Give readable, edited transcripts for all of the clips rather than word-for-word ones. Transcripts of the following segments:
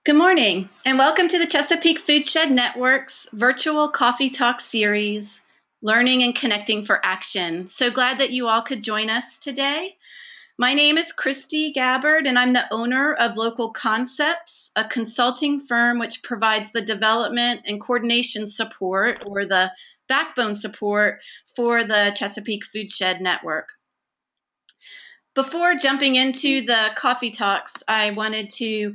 Good morning, and welcome to the Chesapeake Foodshed Network's virtual Coffee Talk series, Learning and Connecting for Action. So glad that you all could join us today. My name is Christy Gabbard, and I'm the owner of Local Concepts, a consulting firm which provides the development and coordination support, or the backbone support, for the Chesapeake Foodshed Network. Before jumping into the coffee talks, I wanted to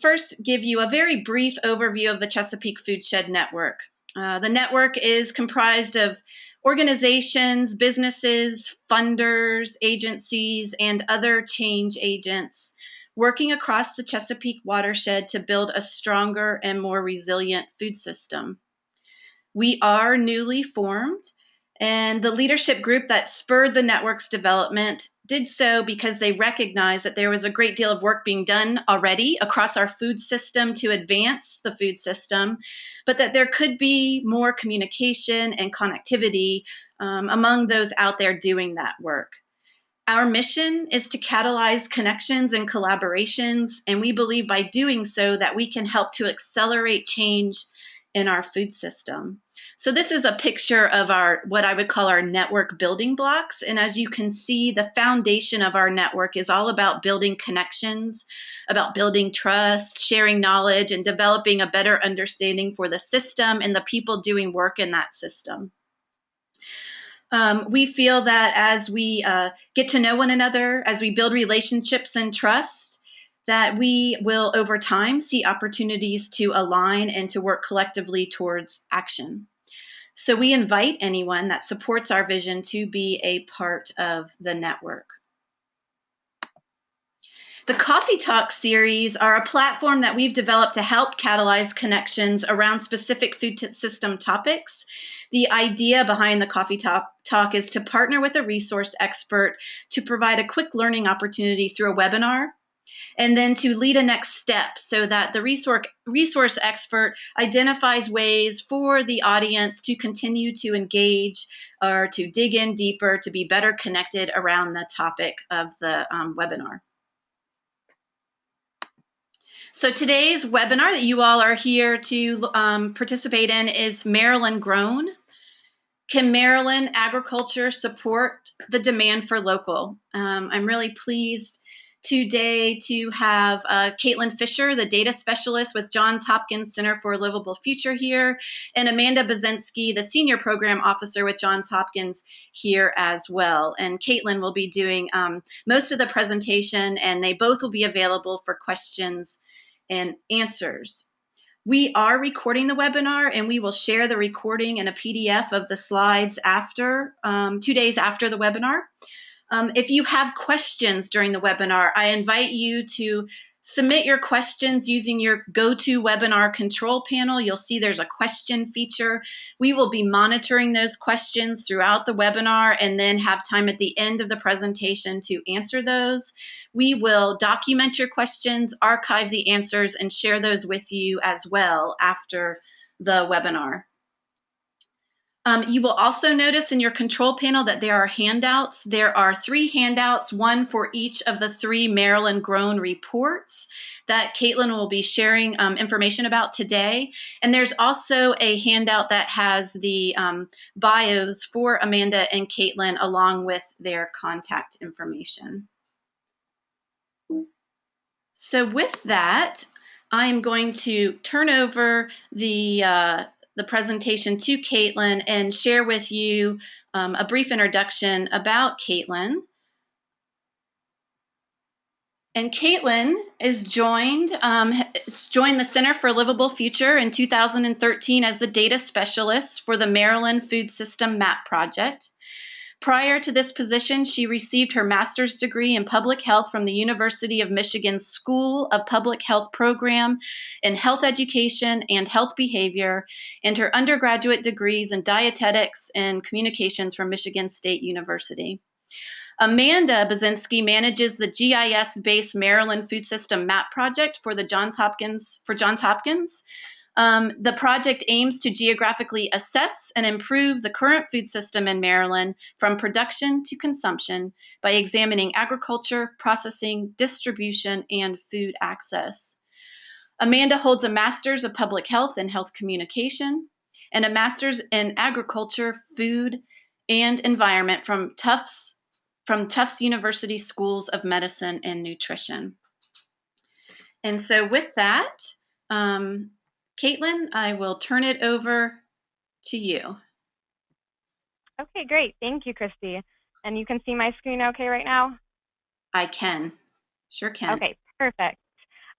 first give you a very brief overview of the Chesapeake Foodshed Network. The network is comprised of organizations, businesses, funders, agencies, and other change agents working across the Chesapeake watershed to build a stronger and more resilient food system. We are newly formed, and the leadership group that spurred the network's development did so because they recognized that there was a great deal of work being done already across our food system to advance the food system, but that there could be more communication and connectivity among those out there doing that work. Our mission is to catalyze connections and collaborations, and we believe by doing so that we can help to accelerate change in our food system. So this is a picture of what I would call our network building blocks. And as you can see, the foundation of our network is all about building connections, about building trust, sharing knowledge, and developing a better understanding for the system and the people doing work in that system. We feel that as we get to know one another, as we build relationships and trust, that we will over time see opportunities to align and to work collectively towards action. So we invite anyone that supports our vision to be a part of the network. The Coffee Talk series are a platform that we've developed to help catalyze connections around specific food system topics. The idea behind the Coffee Talk is to partner with a resource expert to provide a quick learning opportunity through a webinar, and then to lead a next step so that the resource expert identifies ways for the audience to continue to engage or to dig in deeper to be better connected around the topic of the webinar. So today's webinar that you all are here to participate in is Maryland Grown. Can Maryland agriculture support the demand for local? I'm really pleased today to have Caitlin Fisher, the data specialist with Johns Hopkins Center for a Livable Future here, and Amanda Bazinski, the senior program officer with Johns Hopkins here as well. And Caitlin will be doing most of the presentation, and they both will be available for questions and answers. We are recording the webinar, and we will share the recording and a PDF of the slides after 2 days after the webinar. If you have questions during the webinar, I invite you to submit your questions using your GoToWebinar control panel. You'll see there's a question feature. We will be monitoring those questions throughout the webinar and then have time at the end of the presentation to answer those. We will document your questions, archive the answers, and share those with you as well after the webinar. You will also notice in your control panel that there are handouts. There are 3 handouts, one for each of the 3 Maryland Grown reports that Caitlin will be sharing information about today. And there's also a handout that has the bios for Amanda and Caitlin along with their contact information. So with that, I'm going to turn over the presentation to Caitlin and share with you a brief introduction about Caitlin. And Caitlin is joined the Center for a Livable Future in 2013 as the data specialist for the Maryland Food System MAP project. Prior to this position, she received her master's degree in public health from the University of Michigan's School of Public Health program in health education and health behavior, and her undergraduate degrees in dietetics and communications from Michigan State University. Amanda Bazinski manages the GIS-based Maryland Food System MAP project for Johns Hopkins. The project aims to geographically assess and improve the current food system in Maryland from production to consumption by examining agriculture, processing, distribution, and food access. Amanda holds a Master's of Public Health and Health Communication and a Master's in Agriculture, Food, and Environment from Tufts University Schools of Medicine and Nutrition. And so with that, Caitlin, I will turn it over to you. Okay, great. Thank you, Christy. And you can see my screen okay right now? I can. Sure can. Okay, perfect.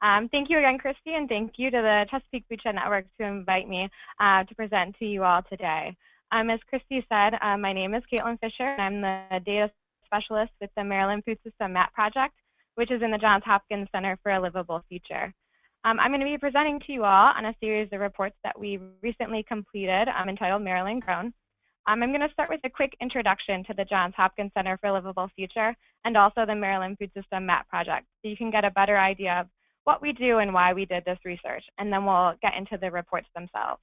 Thank you again, Christy, and thank you to the Chesapeake Foodshed Network to invite me to present to you all today. As Christy said, my name is Caitlin Fisher, and I'm the data specialist with the Maryland Food System MAP project, which is in the Johns Hopkins Center for a Livable Future. I'm going to be presenting to you all on a series of reports that we recently completed entitled Maryland Grown. I'm going to start with a quick introduction to the Johns Hopkins Center for a Livable Future and also the Maryland Food System MAP project, so you can get a better idea of what we do and why we did this research, and then we'll get into the reports themselves.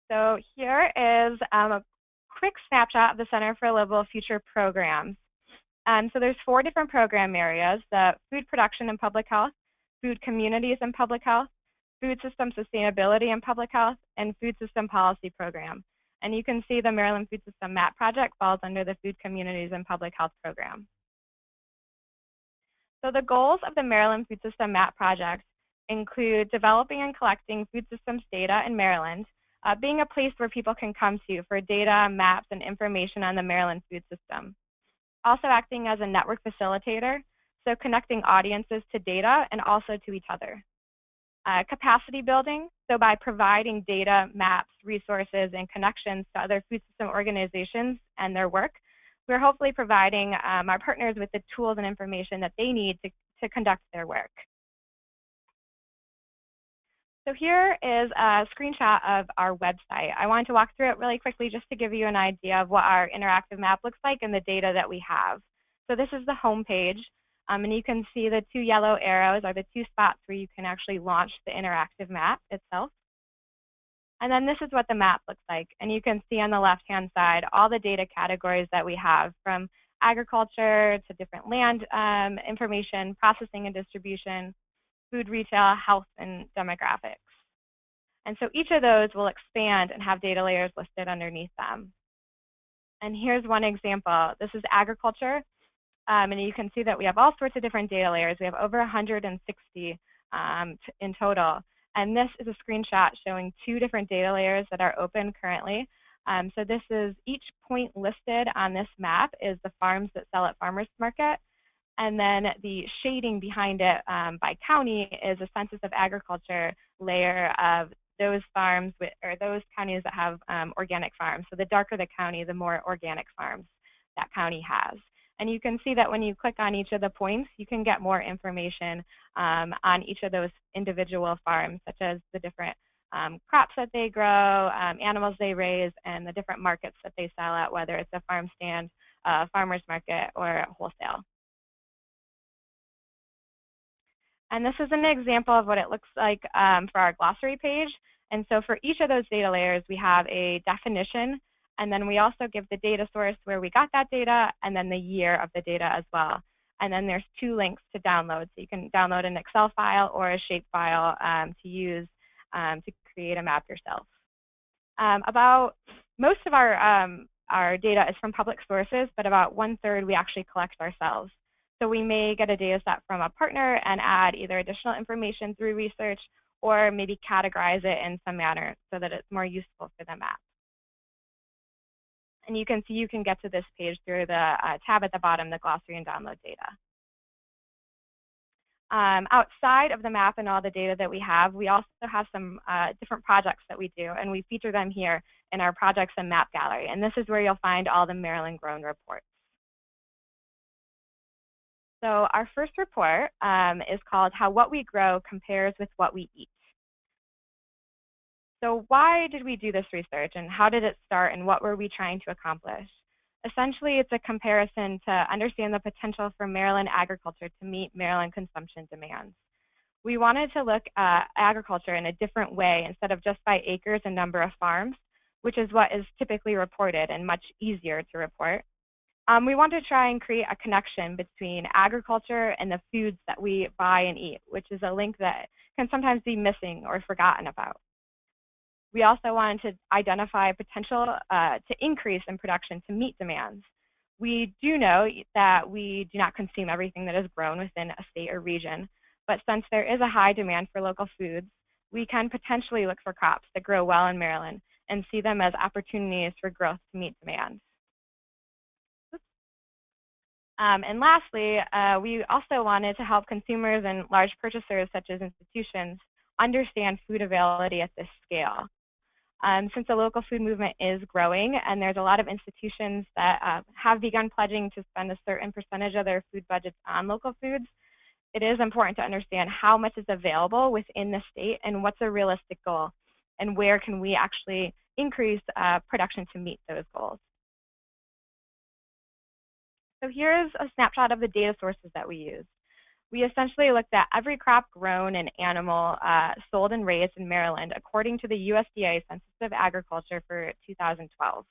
So here is a quick snapshot of the Center for a Livable Future programs. So there's 4 different program areas: the food production and public health, food communities and public health, food system sustainability and public health, and food system policy program. And you can see the Maryland Food System MAP project falls under the food communities and public health program. So the goals of the Maryland Food System MAP project include developing and collecting food systems data in Maryland, being a place where people can come to for data, maps, and information on the Maryland food system. Also acting as a network facilitator, so connecting audiences to data and also to each other. Capacity building, so by providing data, maps, resources, and connections to other food system organizations and their work, we're hopefully providing our partners with the tools and information that they need to conduct their work. So here is a screenshot of our website. I wanted to walk through it really quickly just to give you an idea of what our interactive map looks like and the data that we have. So this is the home page. And you can see the 2 yellow arrows are the 2 spots where you can actually launch the interactive map itself. And then this is what the map looks like. And you can see on the left-hand side all the data categories that we have, from agriculture to different land information, processing and distribution, food retail, health, and demographics. And so each of those will expand and have data layers listed underneath them. And here's one example. This is agriculture. And you can see that we have all sorts of different data layers. We have over 160 in total. And this is a screenshot showing 2 different data layers that are open currently. So this is each point listed on this map is the farms that sell at farmers market. And then the shading behind it by county is a Census of Agriculture layer of those farms or those counties that have organic farms. So the darker the county, the more organic farms that county has. And you can see that when you click on each of the points, you can get more information on each of those individual farms, such as the different crops that they grow, animals they raise, and the different markets that they sell at, whether it's a farm stand, farmer's market, or wholesale. And this is an example of what it looks like for our glossary page. And so for each of those data layers, we have a definition, and then we also give the data source where we got that data, and then the year of the data as well. And then there's 2 links to download. So you can download an Excel file or a shape file to use to create a map yourself. About most of our data is from public sources, but about 1/3 we actually collect ourselves. So we may get a data set from a partner and add either additional information through research or maybe categorize it in some manner so that it's more useful for the map. And you can see you can get to this page through the tab at the bottom, the glossary and download data. Outside of the map and all the data that we have, we also have some different projects that we do, and we feature them here in our projects and map gallery. And this is where you'll find all the Maryland Grown reports. So our first report is called How What We Grow Compares with What We Eat. So why did we do this research, and how did it start, and what were we trying to accomplish? Essentially, it's a comparison to understand the potential for Maryland agriculture to meet Maryland consumption demands. We wanted to look at agriculture in a different way instead of just by acres and number of farms, which is what is typically reported and much easier to report. We want to try and create a connection between agriculture and the foods that we buy and eat, which is a link that can sometimes be missing or forgotten about. We also wanted to identify potential to increase in production to meet demands. We do know that we do not consume everything that is grown within a state or region, but since there is a high demand for local foods, we can potentially look for crops that grow well in Maryland and see them as opportunities for growth to meet demand. And lastly, we also wanted to help consumers and large purchasers such as institutions understand food availability at this scale. Since the local food movement is growing and there's a lot of institutions that have begun pledging to spend a certain percentage of their food budgets on local foods, it is important to understand how much is available within the state and what's a realistic goal and where can we actually increase production to meet those goals. So here's a snapshot of the data sources that we use. We essentially looked at every crop grown and animal sold and raised in Maryland according to the USDA Census of Agriculture for 2012.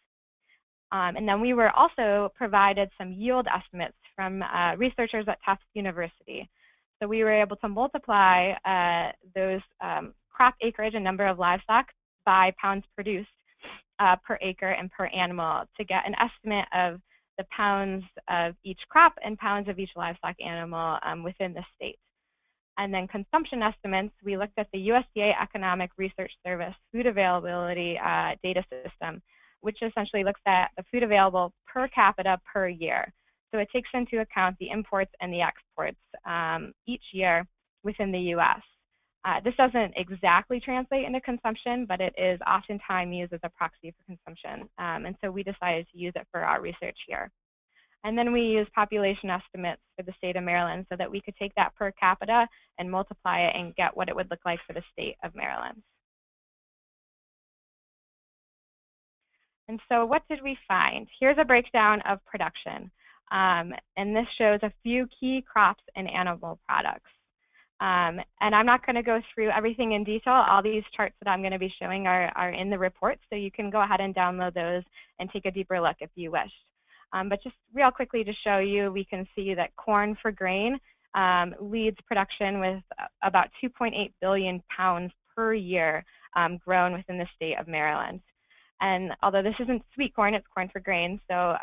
And then we were also provided some yield estimates from researchers at Tufts University. So we were able to multiply those crop acreage and number of livestock by pounds produced per acre and per animal to get an estimate of the pounds of each crop and pounds of each livestock animal within the state. And then consumption estimates, we looked at the USDA Economic Research Service food availability data system, which essentially looks at the food available per capita per year. So it takes into account the imports and the exports each year within the US. This doesn't exactly translate into consumption, but it is oftentimes used as a proxy for consumption. And so we decided to use it for our research here. And then we used population estimates for the state of Maryland so that we could take that per capita and multiply it and get what it would look like for the state of Maryland. And so what did we find? Here's a breakdown of production. And this shows a few key crops and animal products. And I'm not going to go through everything in detail. All these charts that I'm going to be showing are in the report, so you can go ahead and download those and take a deeper look if you wish. But just real quickly to show you, we can see that corn for grain leads production with about 2.8 billion pounds per year grown within the state of Maryland. And although this isn't sweet corn, it's corn for grain, so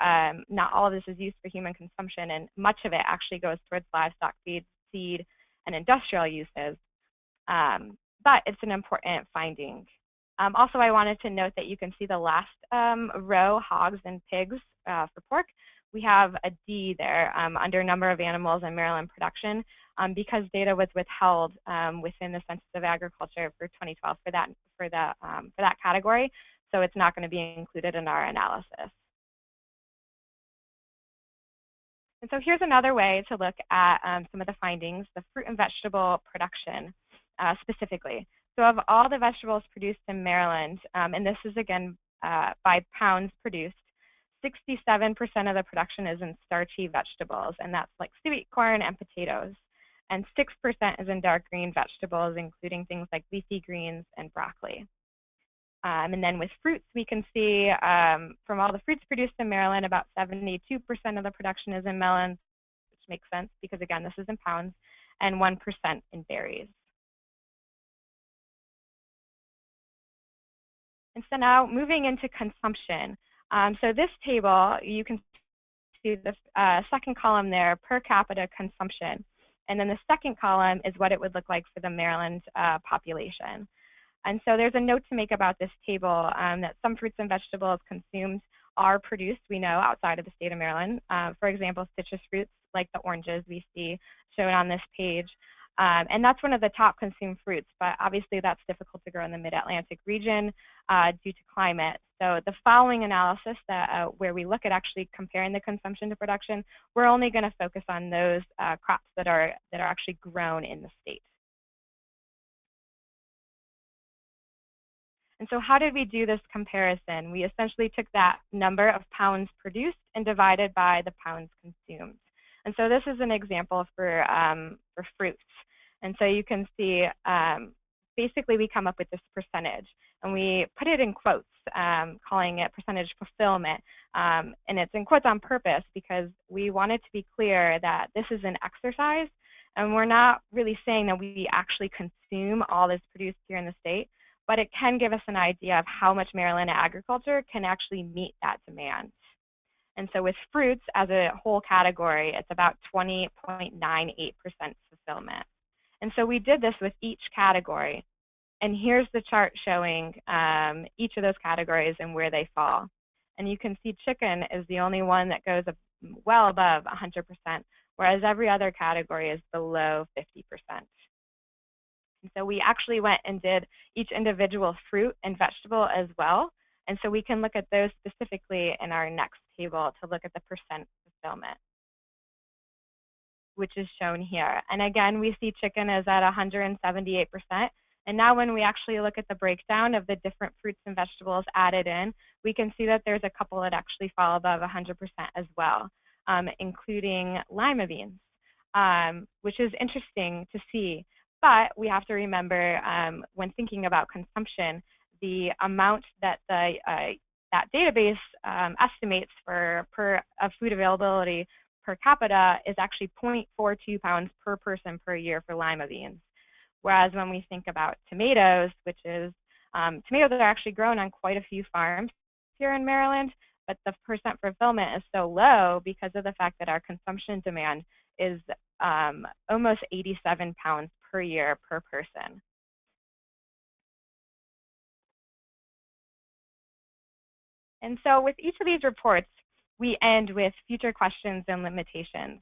not all of this is used for human consumption, and much of it actually goes towards livestock feed, seed, and industrial uses, but it's an important finding. Also, I wanted to note that you can see the last row, hogs and pigs for pork. We have a D there under number of animals in Maryland production because data was withheld within the Census of Agriculture for 2012 for that category, so it's not going to be included in our analysis. And so here's another way to look at some of the findings, the fruit and vegetable production specifically. So of all the vegetables produced in Maryland, and this is again by pounds produced, 67% of the production is in starchy vegetables, and that's like sweet corn and potatoes. And 6% is in dark green vegetables, including things like leafy greens and broccoli. And then with fruits, we can see from all the fruits produced in Maryland, about 72% of the production is in melons, which makes sense because, again, this is in pounds, and 1% in berries. And so now moving into consumption. So this table, you can see the second column there, per capita consumption. And then the second column is what it would look like for the Maryland population. And so there's a note to make about this table that some fruits and vegetables consumed are produced, we know, outside of the state of Maryland. For example, citrus fruits like the oranges we see shown on this page. And that's one of the top consumed fruits, but obviously that's difficult to grow in the mid-Atlantic region due to climate. So the following analysis that, where we look at actually comparing the consumption to production, we're only going to focus on those crops that are actually grown in the state. And so how did we do this comparison? We essentially took that number of pounds produced and divided by the pounds consumed. And so this is an example for fruits. And so you can see basically we come up with this percentage, and we put it in quotes, calling it percentage fulfillment. And it's in quotes on purpose because we want it to be clear that this is an exercise, and we're not really saying that we actually consume all that's produced here in the state, but it can give us an idea of how much Maryland agriculture can actually meet that demand. And so with fruits as a whole category, it's about 20.98% fulfillment. And so we did this with each category. And here's the chart showing each of those categories and where they fall. And you can see chicken is the only one that goes well above 100%, whereas every other category is below 50%. And so we actually went and did each individual fruit and vegetable as well. And so we can look at those specifically in our next table to look at the percent fulfillment, which is shown here. And again, we see chicken is at 178%. And now when we actually look at the breakdown of the different fruits and vegetables added in, we can see that there's a couple that actually fall above 100% as well, including lima beans, which is interesting to see. But we have to remember when thinking about consumption, the amount that that database estimates for food availability per capita is actually 0.42 pounds per person per year for lima beans. Whereas when we think about tomatoes, which is, tomatoes are actually grown on quite a few farms here in Maryland, but the percent fulfillment is so low because of the fact that our consumption demand is almost 87 pounds per year per person. And so with each of these reports, we end with future questions and limitations.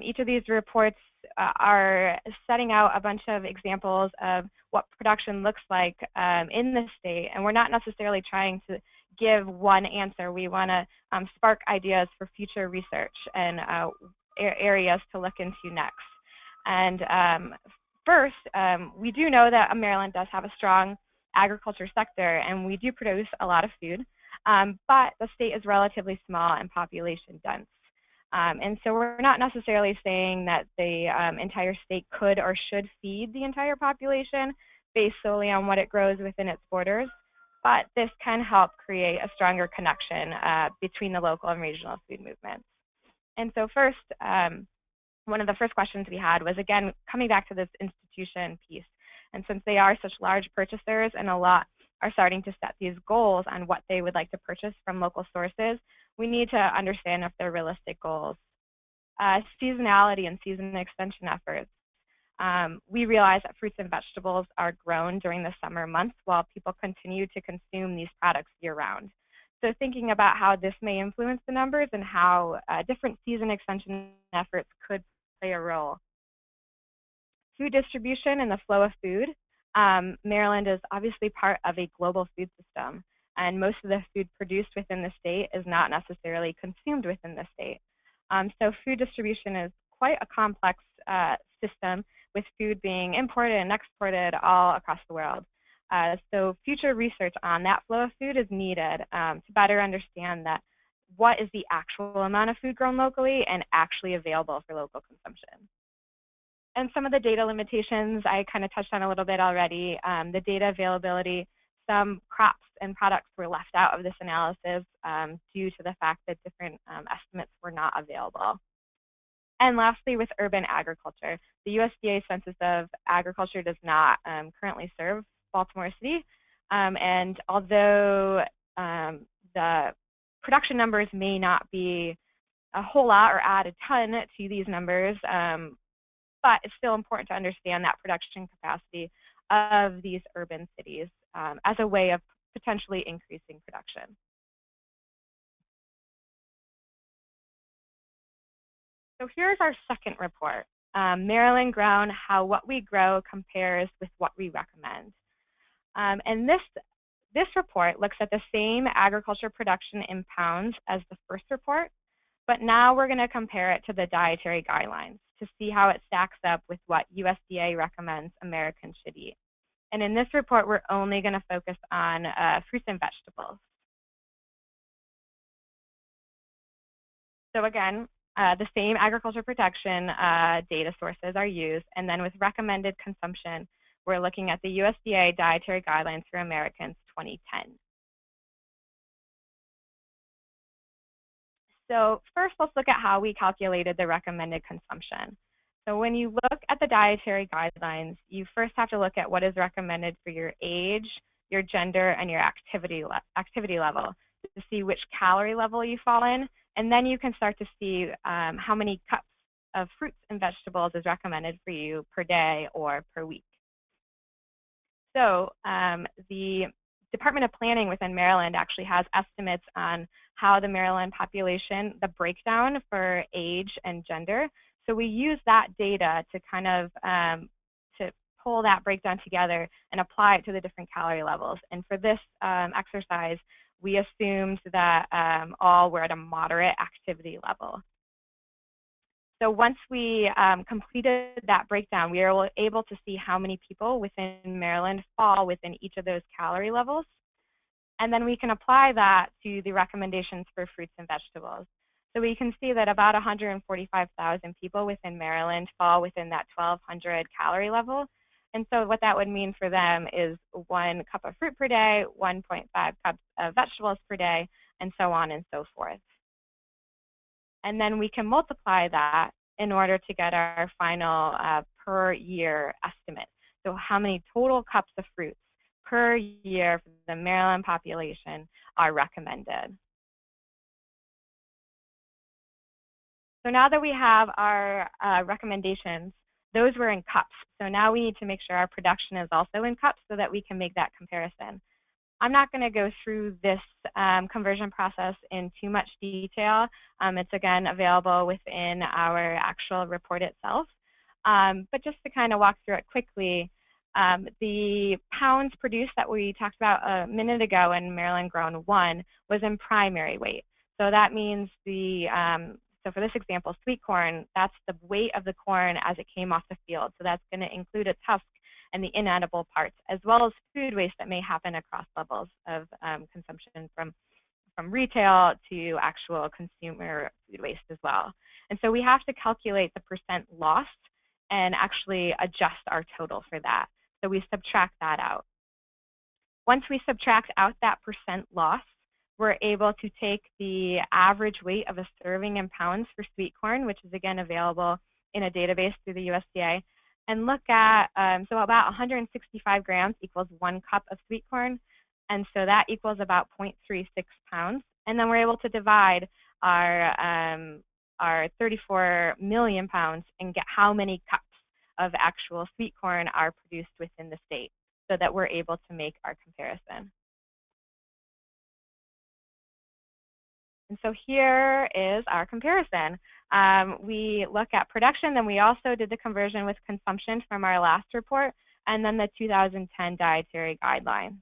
Each of these reports are setting out a bunch of examples of what production looks like in the state, and we're not necessarily trying to give one answer. We want to spark ideas for future research and areas to look into next. And first, we do know that Maryland does have a strong agriculture sector, and we do produce a lot of food, but the state is relatively small and population dense. And so we're not necessarily saying that the entire state could or should feed the entire population based solely on what it grows within its borders, but this can help create a stronger connection between the local and regional food movements. And so first, one of the first questions we had was, again, coming back to this institution piece. And since they are such large purchasers and a lot are starting to set these goals on what they would like to purchase from local sources, we need to understand if they're realistic goals. Seasonality and season extension efforts. We realize that fruits and vegetables are grown during the summer months while people continue to consume these products year-round. So thinking about how this may influence the numbers and how different season extension efforts could play a role. Food distribution and the flow of food. Maryland is obviously part of a global food system, and most of the food produced within the state is not necessarily consumed within the state. So food distribution is quite a complex system, with food being imported and exported all across the world. So future research on that flow of food is needed to better understand that what is the actual amount of food grown locally and actually available for local consumption. And some of the data limitations I kind of touched on a little bit already. The data availability, some crops and products were left out of this analysis due to the fact that different estimates were not available. And lastly, with urban agriculture, the USDA Census of Agriculture does not currently serve Baltimore City. And although the production numbers may not be a whole lot or add a ton to these numbers, but it's still important to understand that production capacity of these urban cities as a way of potentially increasing production. So here's our second report, Maryland Grown, how what we grow compares with what we recommend. And this report looks at the same agriculture production in pounds as the first report, but now we're going to compare it to the dietary guidelines to see how it stacks up with what USDA recommends Americans should eat. And in this report, we're only going to focus on fruits and vegetables. So again, the same agriculture protection data sources are used, and then with recommended consumption, we're looking at the USDA Dietary Guidelines for Americans 2010. So first, let's look at how we calculated the recommended consumption. So when you look at the dietary guidelines, you first have to look at what is recommended for your age, your gender, and your activity level to see which calorie level you fall in. And then you can start to see how many cups of fruits and vegetables is recommended for you per day or per week. So the Department of Planning within Maryland actually has estimates on how the Maryland population, the breakdown for age and gender. So we use that data to kind of to pull that breakdown together and apply it to the different calorie levels. And for this exercise, we assumed that all were at a moderate activity level. So once we completed that breakdown, we were able to see how many people within Maryland fall within each of those calorie levels. And then we can apply that to the recommendations for fruits and vegetables. So we can see that about 145,000 people within Maryland fall within that 1,200 calorie level. And so what that would mean for them is 1 cup of fruit per day, 1.5 cups of vegetables per day, and so on and so forth. And then we can multiply that in order to get our final per year estimate. So how many total cups of fruits per year for the Maryland population are recommended. So now that we have our recommendations, those were in cups. So now we need to make sure our production is also in cups so that we can make that comparison. I'm not going to go through this conversion process in too much detail. It's again available within our actual report itself. But just to kind of walk through it quickly, the pounds produced that we talked about a minute ago in Maryland Grown 1 was in primary weight. So that means so for this example, sweet corn, that's the weight of the corn as it came off the field. So that's going to include a husk and the inedible parts, as well as food waste that may happen across levels of consumption from retail to actual consumer food waste as well. And so we have to calculate the percent lost and actually adjust our total for that. So we subtract that out. Once we subtract out that percent loss, we're able to take the average weight of a serving in pounds for sweet corn, which is again available in a database through the USDA, and look at, so about 165 grams equals 1 cup of sweet corn, and so that equals about 0.36 pounds. And then we're able to divide our 34 million pounds and get how many cups of actual sweet corn are produced within the state so that we're able to make our comparison. And so here is our comparison. We look at production, then we also did the conversion with consumption from our last report, and then the 2010 dietary guidelines.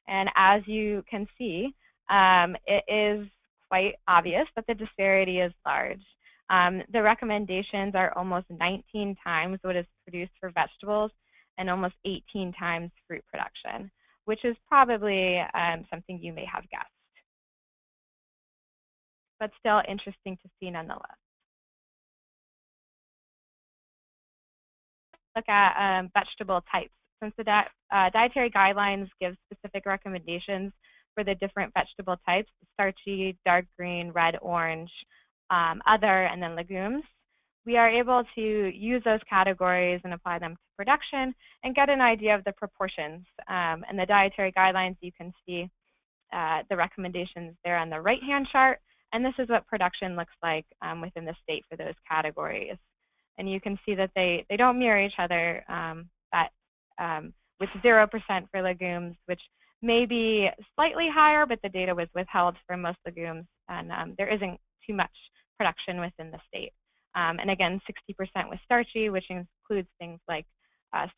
And as you can see, it is quite obvious that the disparity is large. The recommendations are almost 19 times what is produced for vegetables and almost 18 times fruit production, which is probably something you may have guessed, but still interesting to see nonetheless. Look at vegetable types. Since the dietary guidelines give specific recommendations for the different vegetable types, starchy, dark green, red, orange, other, and then legumes, we are able to use those categories and apply them to production and get an idea of the proportions. And the dietary guidelines, you can see the recommendations there on the right-hand chart, and this is what production looks like within the state for those categories. And you can see that they don't mirror each other, with 0% for legumes, which may be slightly higher, but the data was withheld for most legumes, and there isn't too much production within the state. And again, 60% was starchy, which includes things like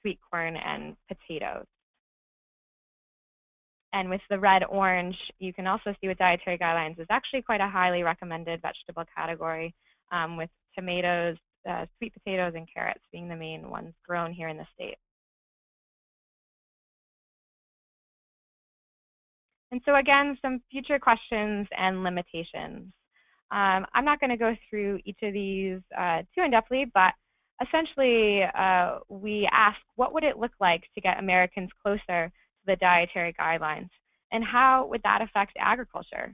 sweet corn and potatoes. And with the red orange, you can also see with dietary guidelines is actually quite a highly recommended vegetable category, with tomatoes, sweet potatoes, and carrots being the main ones grown here in the state. And so again, some future questions and limitations. I'm not going to go through each of these too in-depthly, but essentially, we ask, what would it look like to get Americans closer to the dietary guidelines? And how would that affect agriculture?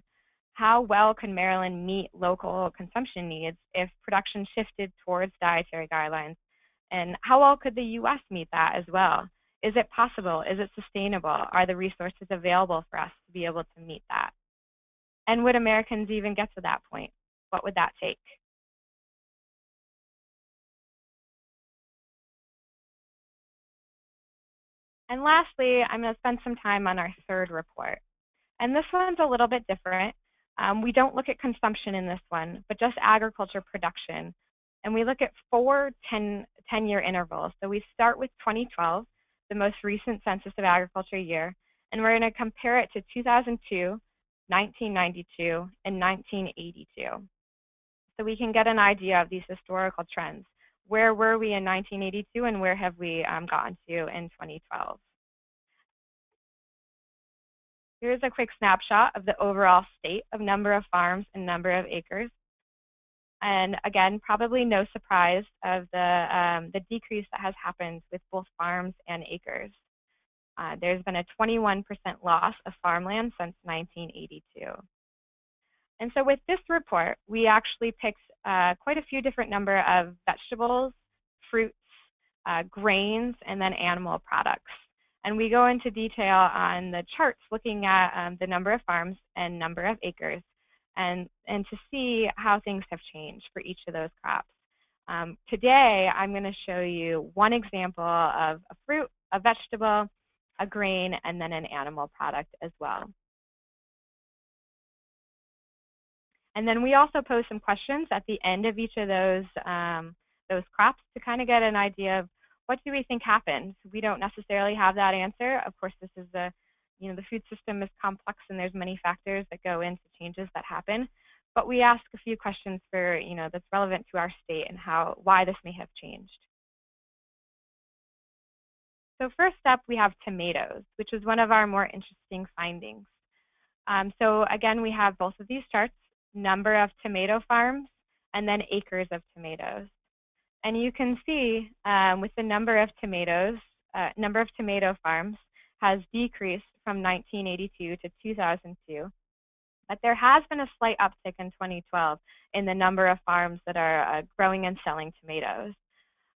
How well could Maryland meet local consumption needs if production shifted towards dietary guidelines? And how well could the US meet that as well? Is it possible? Is it sustainable? Are the resources available for us to be able to meet that? And would Americans even get to that point? What would that take? And lastly, I'm going to spend some time on our third report. And this one's a little bit different. We don't look at consumption in this one, but just agriculture production. And we look at 4 10-year intervals. So we start with 2012, the most recent census of agriculture year, and we're going to compare it to 2002, 1992, and 1982. So we can get an idea of these historical trends. Where were we in 1982 and where have we gotten to in 2012? Here's a quick snapshot of the overall state of number of farms and number of acres. And again, probably no surprise of the decrease that has happened with both farms and acres. There's been a 21% loss of farmland since 1982. And so with this report, we actually picked quite a few different number of vegetables, fruits, grains, and then animal products. And we go into detail on the charts looking at the number of farms and number of acres and to see how things have changed for each of those crops. Today, I'm going to show you one example of a fruit, a vegetable, a grain, and then an animal product as well. And then we also pose some questions at the end of each of those crops to kind of get an idea of what do we think happened. We don't necessarily have that answer. Of course, this is the food system is complex and there's many factors that go into changes that happen. But we ask a few questions for that's relevant to our state and why this may have changed. So first up, we have tomatoes, which is one of our more interesting findings. So again, we have both of these charts, number of tomato farms and then acres of tomatoes. And you can see with the number of tomato farms has decreased from 1982 to 2002. But there has been a slight uptick in 2012 in the number of farms that are growing and selling tomatoes.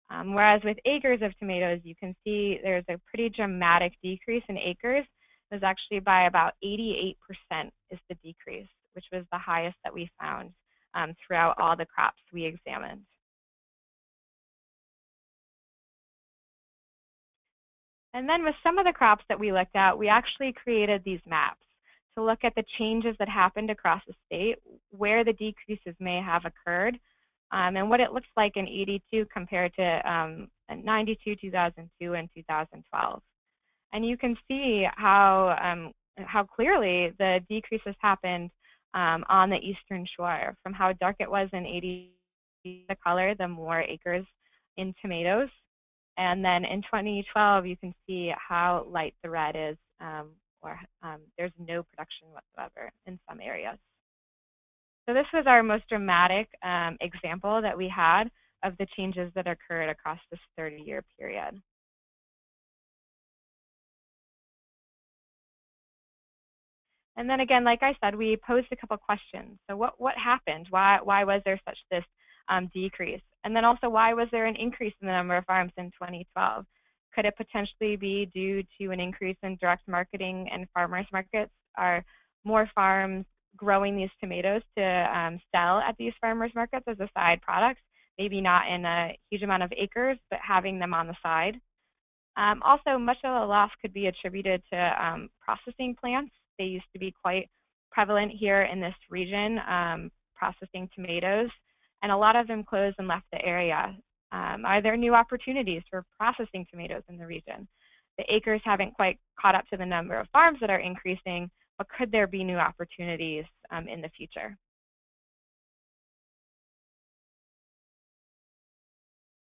Whereas with acres of tomatoes, you can see there's a pretty dramatic decrease in acres. It was actually by about 88% is the decrease, which was the highest that we found throughout all the crops we examined. And then with some of the crops that we looked at, we actually created these maps to look at the changes that happened across the state, where the decreases may have occurred, and what it looks like in 82 compared to 92, 2002, and 2012. And you can see how clearly the decreases happened on the eastern shore. From how dark it was in 80, the color, the more acres in tomatoes. And then in 2012, you can see how light the red is, there's no production whatsoever in some areas. So this was our most dramatic example that we had of the changes that occurred across this 30-year period. And then again, like I said, we posed a couple questions. So what happened? Why was there such this decrease? And then also, why was there an increase in the number of farms in 2012? Could it potentially be due to an increase in direct marketing and farmers markets? Are more farms growing these tomatoes to sell at these farmers markets as a side product? Maybe not in a huge amount of acres, but having them on the side. Also, much of the loss could be attributed to processing plants. They used to be quite prevalent here in this region, processing tomatoes, and a lot of them closed and left the area. Are there new opportunities for processing tomatoes in the region? The acres haven't quite caught up to the number of farms that are increasing, but could there be new opportunities in the future?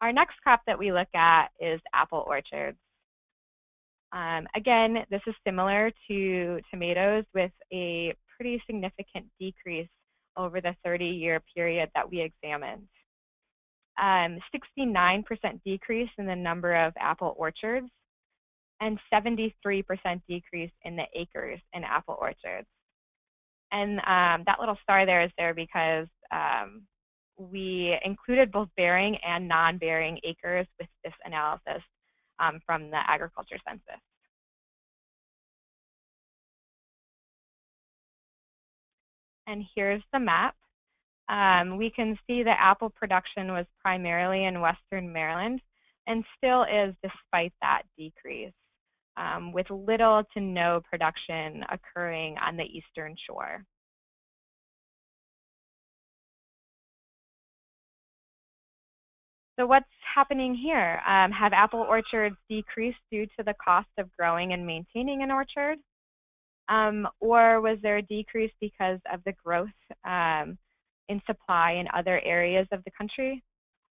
Our next crop that we look at is apple orchards. Again, this is similar to tomatoes with a pretty significant decrease over the 30-year period that we examined. 69% decrease in the number of apple orchards, and 73% decrease in the acres in apple orchards. And that little star there is there because we included both bearing and non-bearing acres with this analysis from the agriculture census. And here's the map. We can see that apple production was primarily in Western Maryland and still is despite that decrease, with little to no production occurring on the eastern shore. So what's happening here? Have apple orchards decreased due to the cost of growing and maintaining an orchard? Or was there a decrease because of the growth in supply in other areas of the country?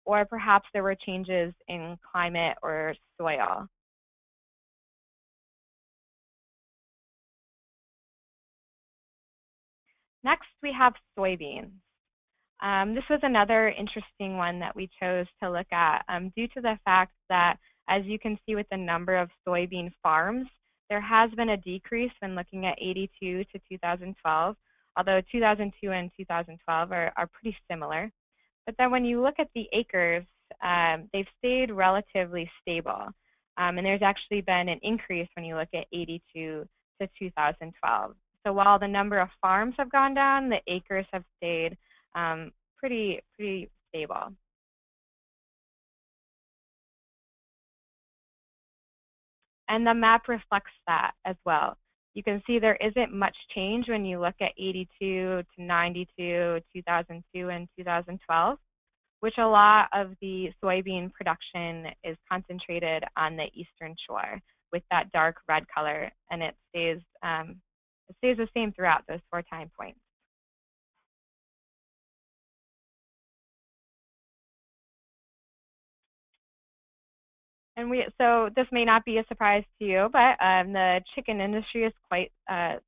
Or perhaps there were changes in climate or soil? Next, we have soybeans. This was another interesting one that we chose to look at due to the fact that, as you can see with the number of soybean farms, there has been a decrease when looking at 82 to 2012, although 2002 and 2012 are pretty similar. But then when you look at the acres, they've stayed relatively stable. And there's actually been an increase when you look at 82 to 2012. So while the number of farms have gone down, the acres have stayed pretty stable. And the map reflects that as well. You can see there isn't much change when you look at 82 to 92, 2002, and 2012, which a lot of the soybean production is concentrated on the eastern shore with that dark red color, and it stays the same throughout those 4 time points. And so this may not be a surprise to you, but the chicken industry is quite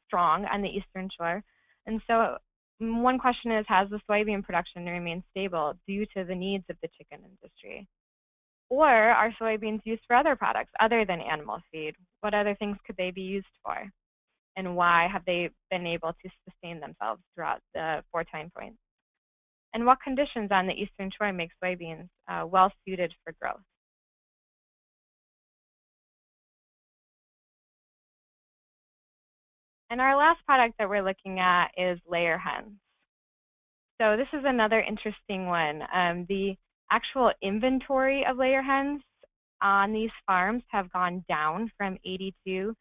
strong on the eastern shore. And so one question is, has the soybean production remained stable due to the needs of the chicken industry? Or are soybeans used for other products other than animal feed? What other things could they be used for? And why have they been able to sustain themselves throughout the 4 time points? And what conditions on the eastern shore make soybeans well suited for growth? And our last product that we're looking at is layer hens. So this is another interesting one. The actual inventory of layer hens on these farms have gone down from 82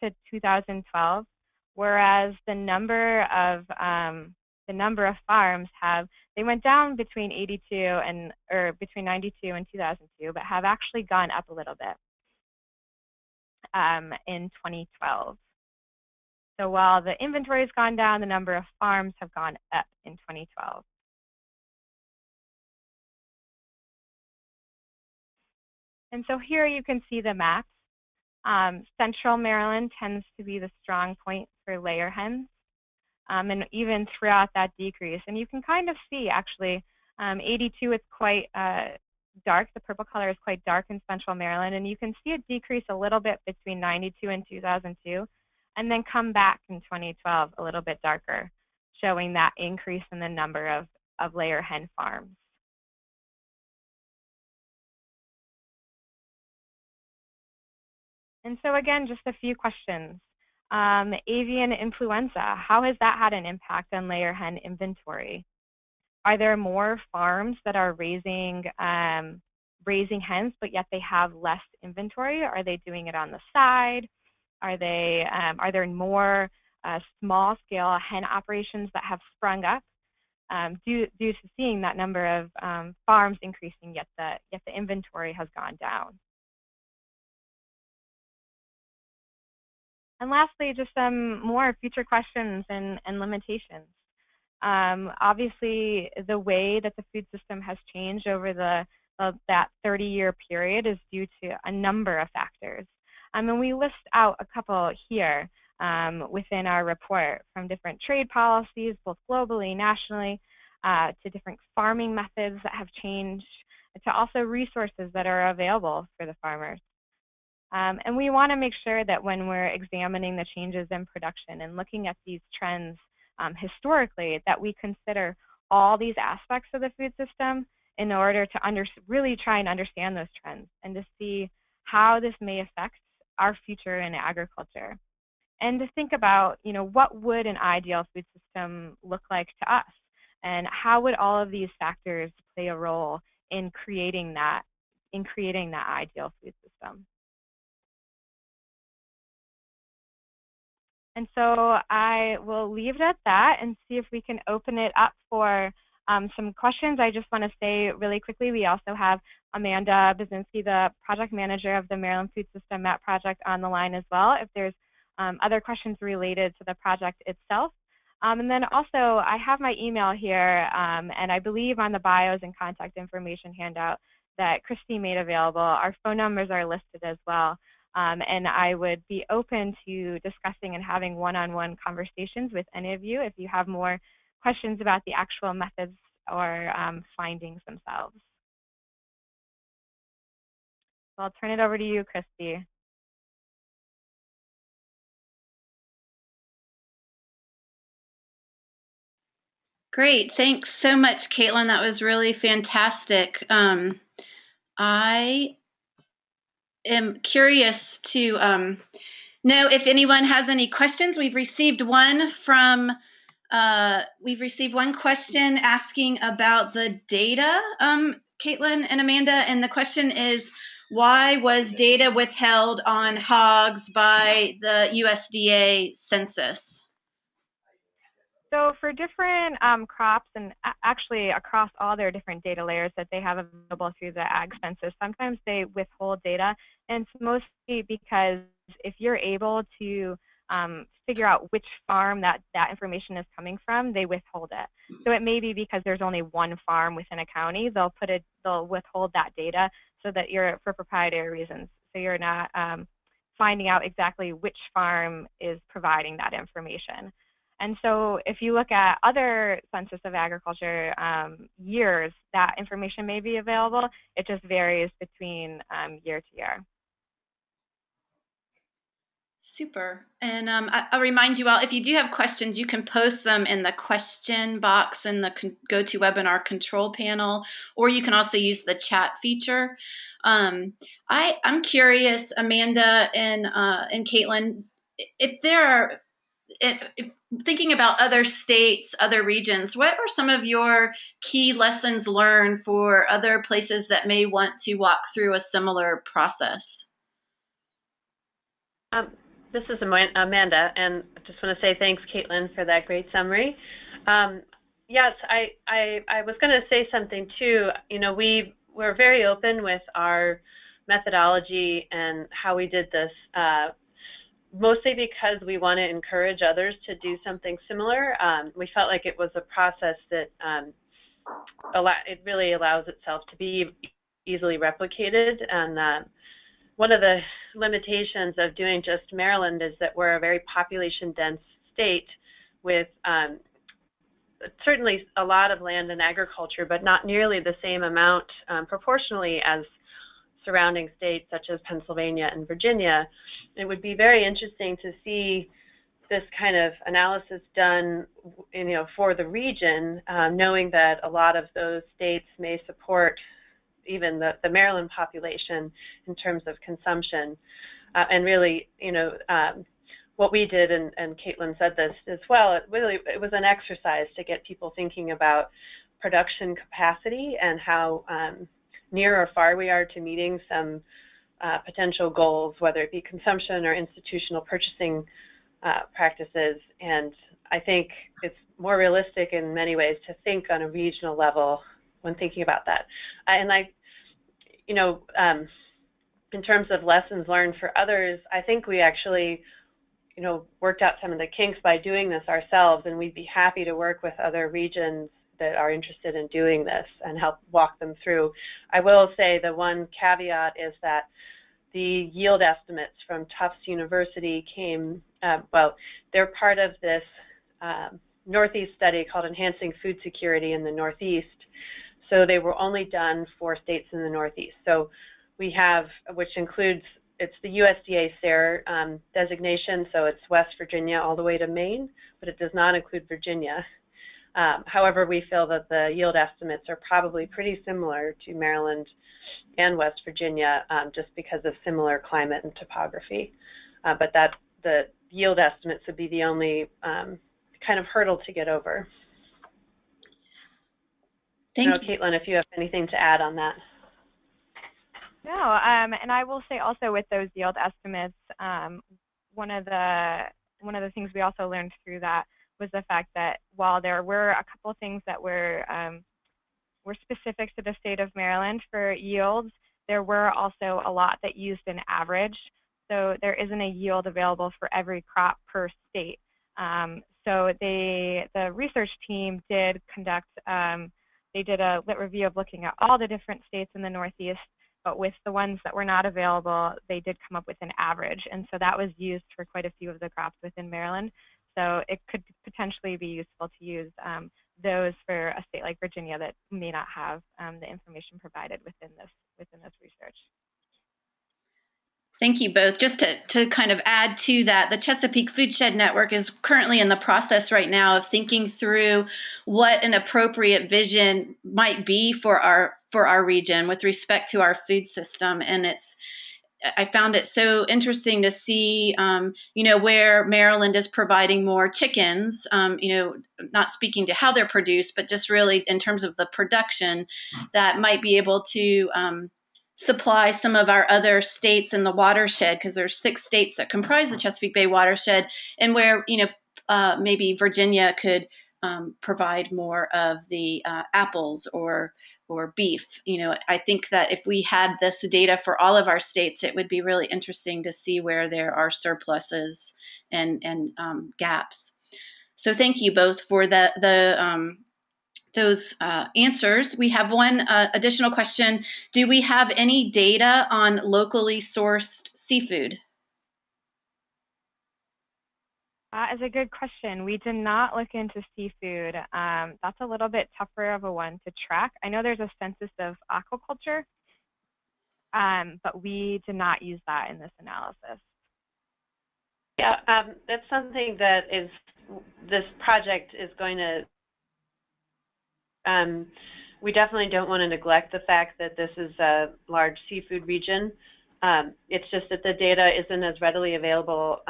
to 2012, whereas the number of farms they went down between 92 and 2002, but have actually gone up a little bit in 2012. So while the inventory has gone down, the number of farms have gone up in 2012. And so here you can see the maps. Central Maryland tends to be the strong point for layer hens, and even throughout that decrease. And you can kind of see, actually, 82 is quite dark. The purple color is quite dark in Central Maryland. And you can see it decrease a little bit between 92 and 2002. And then come back in 2012 a little bit darker, showing that increase in the number of layer hen farms. And so again, just a few questions. Avian influenza, how has that had an impact on layer hen inventory? Are there more farms that are raising hens, but yet they have less inventory? Are they doing it on the side? Are there more small-scale hen operations that have sprung up due to seeing that number of farms increasing, yet the inventory has gone down? And lastly, just some more future questions and limitations. Obviously, the way that the food system has changed over that 30-year period is due to a number of factors. And we list out a couple here within our report, from different trade policies, both globally, nationally, to different farming methods that have changed, to also resources that are available for the farmers. And we want to make sure that when we're examining the changes in production and looking at these trends historically, that we consider all these aspects of the food system in order to really try and understand those trends and to see how this may affect our future in agriculture. And to think about, what would an ideal food system look like to us? And how would all of these factors play a role in creating that ideal food system? And so I will leave it at that and see if we can open it up for some questions. I just want to say really quickly, we also have Amanda Basinski, the project manager of the Maryland Food System Map Project, on the line as well, if there's other questions related to the project itself. And then also, I have my email here, and I believe on the bios and contact information handout that Christy made available, our phone numbers are listed as well. And I would be open to discussing and having one-on-one conversations with any of you if you have more questions about the actual methods or findings themselves. So I'll turn it over to you, Christy. Great, thanks so much, Caitlin. That was really fantastic. I am curious to know if anyone has any questions. We've received one question asking about the data, Caitlin and Amanda, and the question is, why was data withheld on hogs by the USDA census? So for different crops, and actually across all their different data layers that they have available through the Ag Census, sometimes they withhold data, and it's mostly because if you're able to figure out which farm that information is coming from, they withhold it. So it may be because there's only one farm within a county, they'll withhold that data so that for proprietary reasons. So you're not finding out exactly which farm is providing that information. And so if you look at other Census of Agriculture years, that information may be available. It just varies between year to year. Super. And I'll remind you all, if you do have questions, you can post them in the question box in the GoToWebinar control panel, or you can also use the chat feature. I'm curious, Amanda and Caitlin, if thinking about other states, other regions, what are some of your key lessons learned for other places that may want to walk through a similar process? This is Amanda, and I just want to say thanks, Caitlin, for that great summary. Yes, I was going to say something too. We're very open with our methodology and how we did this, mostly because we want to encourage others to do something similar. We felt like it was a process that it really allows itself to be easily replicated, and one of the limitations of doing just Maryland is that we're a very population-dense state with certainly a lot of land and agriculture, but not nearly the same amount proportionally as surrounding states such as Pennsylvania and Virginia. It would be very interesting to see this kind of analysis done, for the region, knowing that a lot of those states may support even the Maryland population in terms of consumption. And really, what we did, and Caitlin said this as well, it was an exercise to get people thinking about production capacity and how near or far we are to meeting some potential goals, whether it be consumption or institutional purchasing practices. And I think it's more realistic in many ways to think on a regional level when thinking about that. And in terms of lessons learned for others, I think we actually, worked out some of the kinks by doing this ourselves, and we'd be happy to work with other regions that are interested in doing this and help walk them through. I will say the one caveat is that the yield estimates from Tufts University came, they're part of this Northeast study called Enhancing Food Security in the Northeast. so they were only done for states in the Northeast. So we have, which includes, it's the USDA SARE designation, so it's West Virginia all the way to Maine, but it does not include Virginia. However, we feel that the yield estimates are probably pretty similar to Maryland and West Virginia, just because of similar climate and topography. But that the yield estimates would be the only kind of hurdle to get over. Thank you. Caitlin, if you have anything to add on that. No, and I will say also with those yield estimates, one of the things we also learned through that was the fact that while there were a couple of things that were specific to the state of Maryland for yields, there were also a lot that used an average. So there isn't a yield available for every crop per state. So the research team did conduct, they did a lit review of looking at all the different states in the Northeast, but with the ones that were not available, they did come up with an average. And so that was used for quite a few of the crops within Maryland. So it could potentially be useful to use those for a state like Virginia that may not have the information provided within this research. Thank you both. Just to kind of add to that, the Chesapeake Foodshed Network is currently in the process right now of thinking through what an appropriate vision might be for our region with respect to our food system. And I found it so interesting to see, where Maryland is providing more chickens, not speaking to how they're produced, but just really in terms of the production that might be able to supply some of our other states in the watershed, because there's 6 states that comprise the Chesapeake Bay watershed, and where, maybe Virginia could provide more of the apples or beef. I think that if we had this data for all of our states, it would be really interesting to see where there are surpluses and gaps. So thank you both for those answers. We have one additional question. Do we have any data on locally sourced seafood? That is a good question. We did not look into seafood. That's a little bit tougher of a one to track. I know there's a census of aquaculture, but we did not use that in this analysis. Yeah, that's something that this project is going to, we definitely don't want to neglect the fact that this is a large seafood region. It's just that the data isn't as readily available,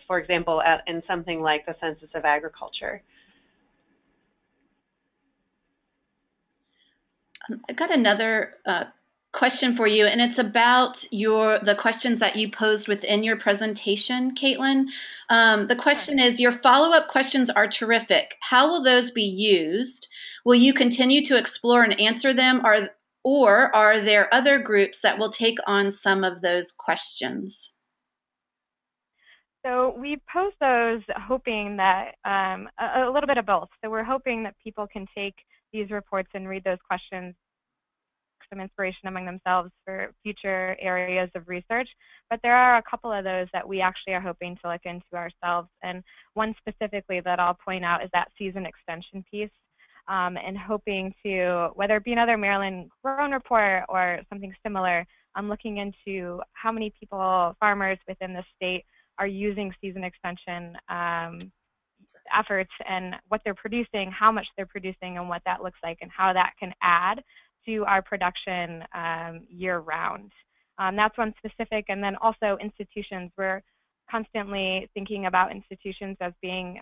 for example, in something like the Census of Agriculture. I've got another question for you, and it's about the questions that you posed within your presentation, Caitlin. The question is, your follow-up questions are terrific. How will those be used? Will you continue to explore and answer them, or are there other groups that will take on some of those questions? So we post those hoping that a little bit of both. So we're hoping that people can take these reports and read those questions, some inspiration among themselves for future areas of research. But there are a couple of those that we actually are hoping to look into ourselves. And one specifically that I'll point out is that season extension piece. And hoping to, whether it be another Maryland Grown Report or something similar, I'm looking into how many people, farmers within the state, are using season extension efforts and what they're producing, how much they're producing, and what that looks like, and how that can add to our production year-round. That's one specific. And then also institutions. We're constantly thinking about institutions as being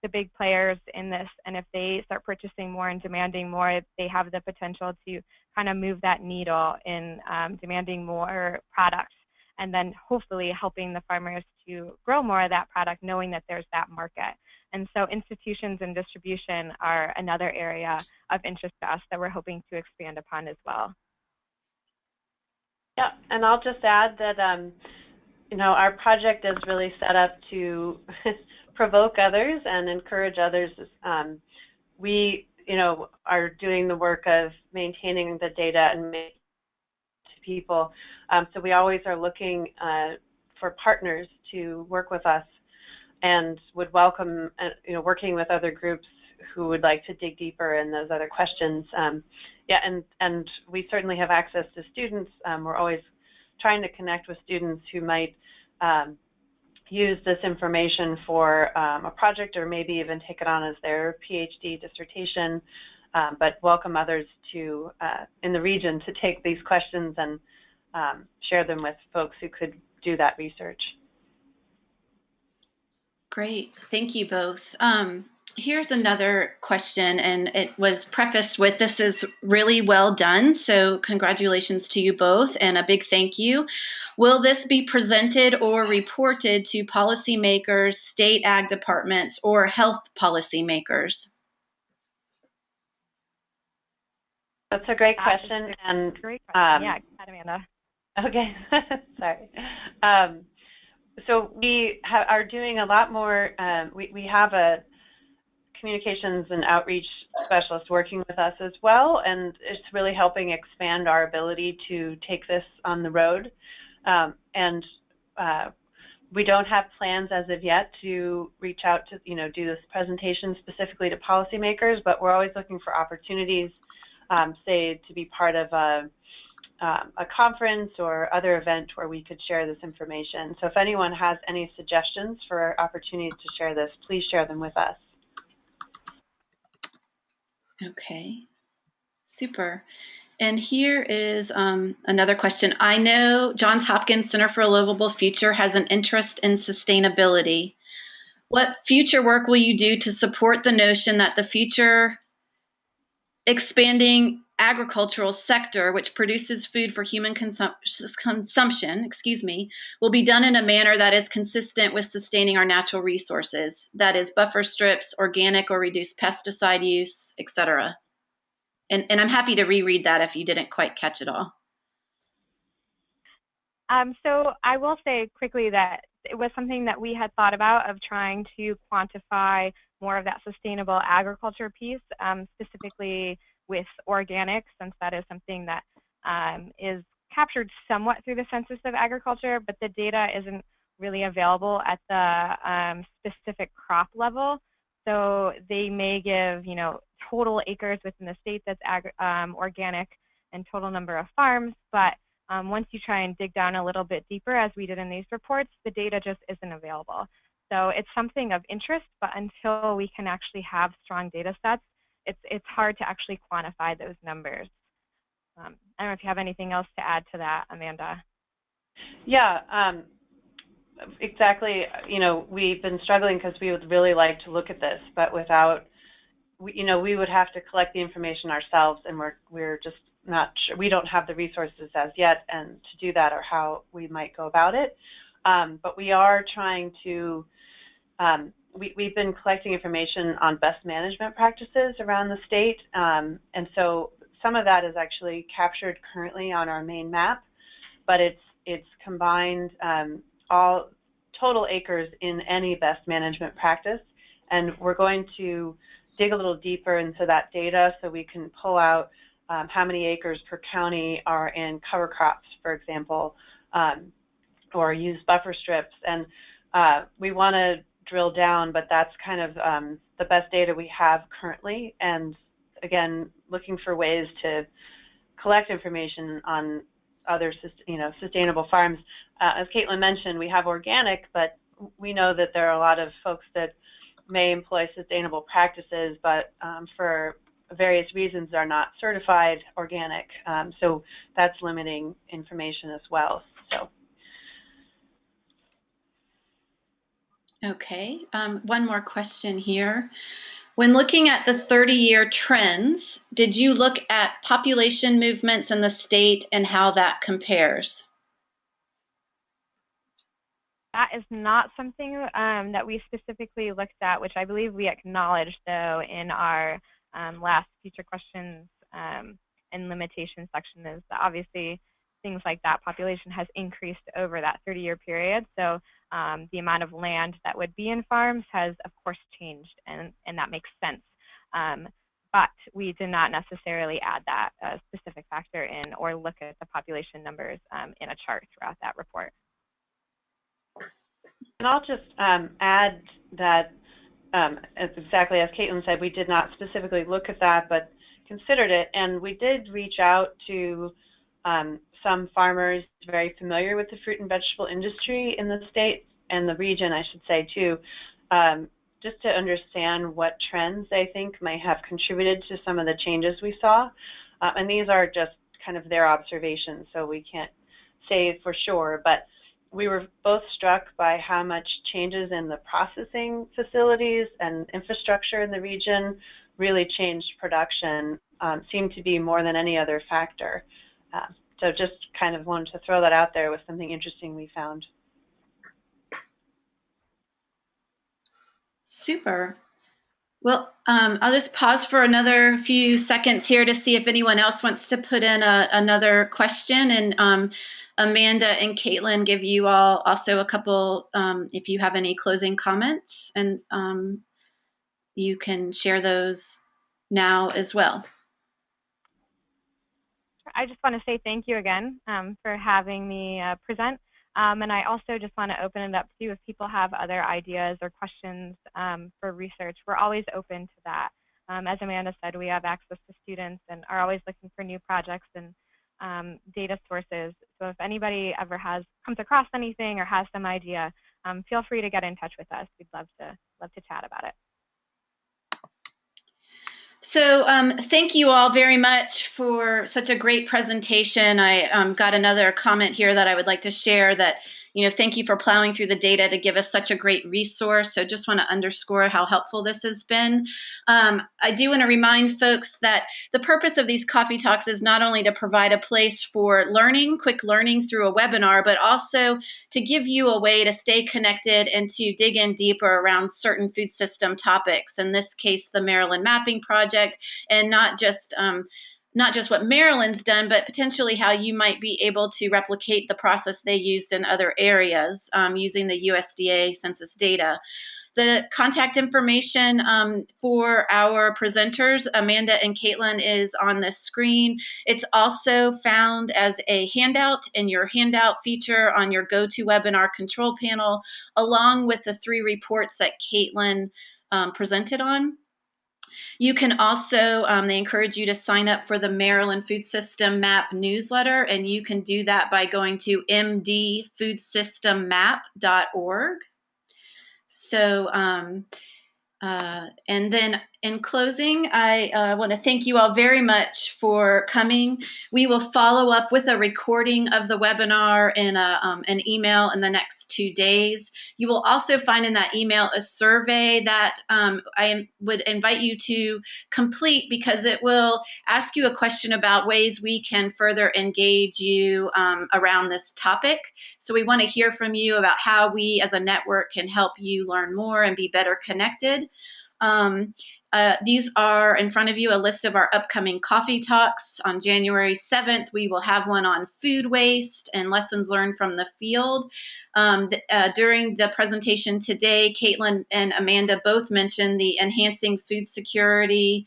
the big players in this, and if they start purchasing more and demanding more, they have the potential to kind of move that needle in demanding more products, and then hopefully helping the farmers to grow more of that product, knowing that there's that market. And so institutions and distribution are another area of interest to us that we're hoping to expand upon as well. Yeah, and I'll just add that our project is really set up to provoke others and encourage others. We, are doing the work of maintaining the data and making it to people. So we always are looking for partners to work with us, and would welcome, working with other groups who would like to dig deeper in those other questions. Yeah, and we certainly have access to students. We're always trying to connect with students who might use this information for a project, or maybe even take it on as their PhD dissertation, but welcome others to in the region to take these questions and share them with folks who could do that research. Great, thank you both. Here's another question, and it was prefaced with, "This is really well done, so congratulations to you both, and a big thank you. Will this be presented or reported to policymakers, state ag departments, or health policymakers?" That's a great question. And great question. Yeah, Amanda. Okay, sorry. So we are doing a lot more. We have a communications and outreach specialist working with us as well, and it's really helping expand our ability to take this on the road. We don't have plans as of yet to reach out to, do this presentation specifically to policymakers, but we're always looking for opportunities, say, to be part of a conference or other event where we could share this information. So if anyone has any suggestions for opportunities to share this, please share them with us. Okay, super. And here is another question. I know Johns Hopkins Center for a Livable Future has an interest in sustainability. What future work will you do to support the notion that the future expanding agricultural sector, which produces food for human consumption, will be done in a manner that is consistent with sustaining our natural resources, that is buffer strips, organic or reduced pesticide use, etc.? And I'm happy to reread that if you didn't quite catch it all. So I will say quickly that it was something that we had thought about, of trying to quantify more of that sustainable agriculture piece, specifically with organics, since that is something that is captured somewhat through the Census of Agriculture, but the data isn't really available at the specific crop level. So they may give, total acres within the state that's organic and total number of farms, but once you try and dig down a little bit deeper, as we did in these reports, the data just isn't available. So it's something of interest, but until we can actually have strong data sets, it's hard to actually quantify those numbers. I don't know if you have anything else to add to that, Amanda. Yeah, exactly. We've been struggling because we would really like to look at this, but without, we would have to collect the information ourselves, and we're just not sure. We don't have the resources as yet, and to do that, or how we might go about it. But we are trying to. We've been collecting information on best management practices around the state, and so some of that is actually captured currently on our main map, but it's combined all total acres in any best management practice, and we're going to dig a little deeper into that data so we can pull out how many acres per county are in cover crops, for example, or use buffer strips, and we want to drill down, but that's kind of the best data we have currently. And again, looking for ways to collect information on other, sustainable farms. As Caitlin mentioned, we have organic, but we know that there are a lot of folks that may employ sustainable practices, but for various reasons are not certified organic. So that's limiting information as well. So. Okay, one more question here. When looking at the 30-year trends, did you look at population movements in the state and how that compares? That is not something that we specifically looked at, which I believe we acknowledged, though, in our last future questions and limitations section, is that obviously things like that population has increased over that 30-year period. So the amount of land that would be in farms has, of course, changed, and that makes sense. But we did not necessarily add that specific factor in, or look at the population numbers in a chart throughout that report. And I'll just add that exactly as Caitlin said, we did not specifically look at that, but considered it, and we did reach out to some farmers very familiar with the fruit and vegetable industry in the state and the region, I should say, too, just to understand what trends they think might have contributed to some of the changes we saw. And these are just kind of their observations, so we can't say for sure, but we were both struck by how much changes in the processing facilities and infrastructure in the region really changed production, seemed to be more than any other factor. So just kind of wanted to throw that out there with something interesting we found. Super. Well, I'll just pause for another few seconds here to see if anyone else wants to put in another question. And Amanda and Caitlin, give you all also a couple, if you have any closing comments, and you can share those now as well. I just want to say thank you again for having me present. And I also just want to open it up to if people have other ideas or questions for research. We're always open to that. As Amanda said, we have access to students and are always looking for new projects and data sources. So if anybody ever comes across anything or has some idea, feel free to get in touch with us. We'd love to chat about it. So thank you all very much for such a great presentation. I got another comment here that I would like to share that, thank you for plowing through the data to give us such a great resource. So just want to underscore how helpful this has been. I do want to remind folks that the purpose of these coffee talks is not only to provide a place for learning, quick learning through a webinar, but also to give you a way to stay connected and to dig in deeper around certain food system topics. In this case, the Maryland Mapping Project, and not just what Maryland's done, but potentially how you might be able to replicate the process they used in other areas using the USDA census data. The contact information for our presenters, Amanda and Caitlin, is on the screen. It's also found as a handout in your handout feature on your GoToWebinar control panel, along with the 3 reports that Caitlin presented on. You can also, they encourage you to sign up for the Maryland Food System Map newsletter, and you can do that by going to mdfoodsystemmap.org. So, and then in closing, I want to thank you all very much for coming. We will follow up with a recording of the webinar in an email in the next 2 days. You will also find in that email a survey that I would invite you to complete, because it will ask you a question about ways we can further engage you around this topic. So we want to hear from you about how we as a network can help you learn more and be better connected. These are in front of you a list of our upcoming coffee talks. On January 7th, we will have one on food waste and lessons learned from the field. During the presentation today, Caitlin and Amanda both mentioned the Enhancing Food Security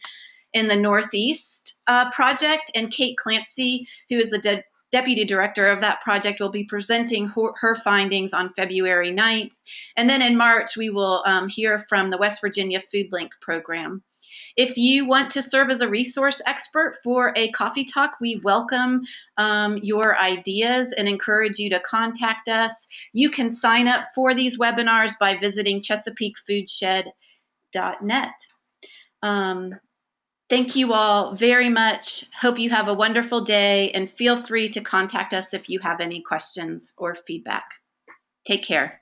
in the Northeast project, and Kate Clancy, who is the Deputy Director of that project, will be presenting her findings on February 9th. And then in March, we will hear from the West Virginia Food Link program. If you want to serve as a resource expert for a coffee talk, we welcome your ideas and encourage you to contact us. You can sign up for these webinars by visiting ChesapeakeFoodshed.net. Thank you all very much. Hope you have a wonderful day, and feel free to contact us if you have any questions or feedback. Take care.